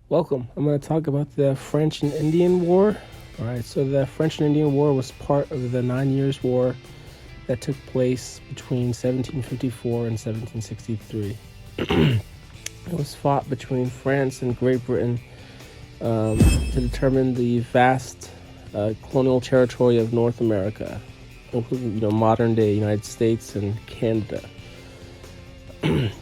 Welcome. I'm going to talk about the French and Indian War. All right, so the French and Indian War was part of the 9 Years' War that took place between 1754 and 1763. It was fought between France and Great Britain to determine the vast colonial territory of North America, including modern-day United States and Canada.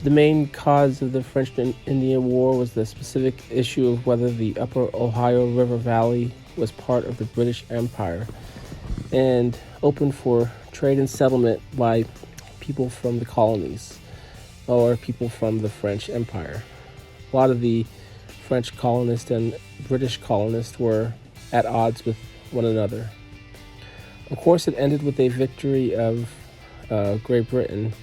The main cause of the French and Indian War was the specific issue of whether the upper Ohio River Valley was part of the British Empire and open for trade and settlement by people from the colonies or people from the French Empire. A lot of the French colonists and British colonists were at odds with one another. Of course, it ended with a victory of Great Britain.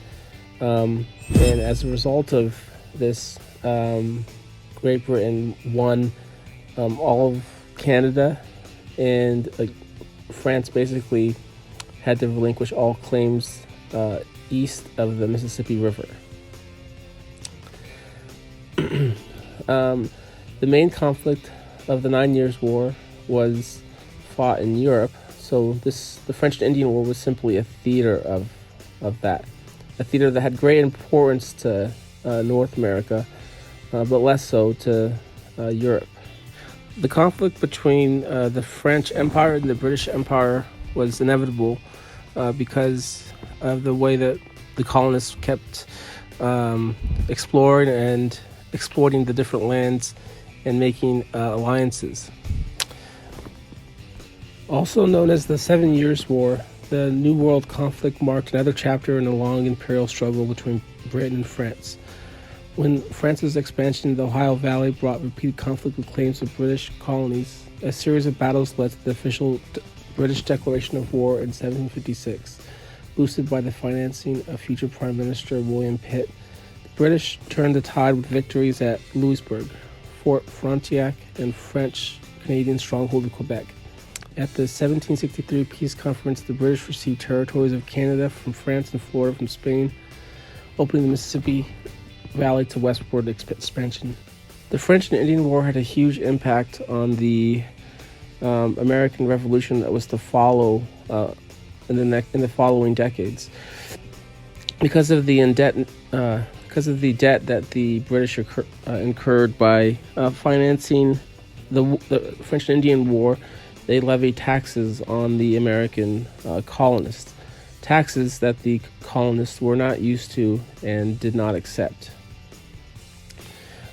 And as a result of this, Great Britain won all of Canada, and France basically had to relinquish all claims east of the Mississippi River. The main conflict of the 9 Years' War was fought in Europe, so the French and Indian War was simply a theater of that. A theater that had great importance to North America, but less so to Europe. The conflict between the French Empire and the British Empire was inevitable because of the way that the colonists kept exploring and exploiting the different lands and making alliances. Also known as the 7 Years' War, the New World conflict marked another chapter in a long imperial struggle between Britain and France. When France's expansion in the Ohio Valley brought repeated conflict with claims of British colonies, a series of battles led to the official British declaration of war in 1756. Boosted by the financing of future Prime Minister William Pitt, the British turned the tide with victories at Louisbourg, Fort Frontenac, and French-Canadian stronghold of Quebec. At the 1763 Peace Conference, the British received territories of Canada from France and Florida from Spain, opening the Mississippi Valley to westward expansion. The French and Indian War had a huge impact on the American Revolution that was to follow in the following decades. Because of the debt that the British incurred by financing the French and Indian War, they levied taxes on the American colonists, taxes that the colonists were not used to and did not accept.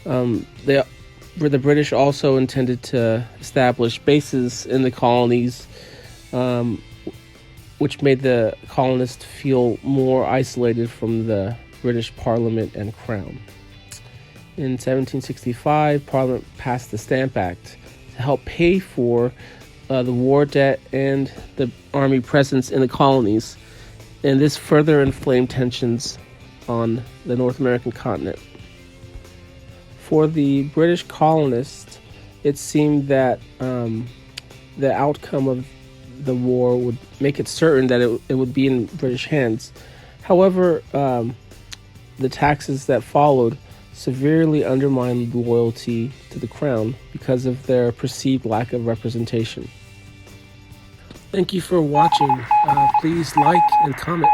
The British also intended to establish bases in the colonies, which made the colonists feel more isolated from the British Parliament and Crown. In 1765, Parliament passed the Stamp Act to help pay for the war debt and the army presence in the colonies, and this further inflamed tensions on the North American continent. For the British colonists, it seemed that the outcome of the war would make it certain that it would be in British hands. However, the taxes that followed severely undermined loyalty to the crown because of their perceived lack of representation. Thank you for watching. Please like and comment.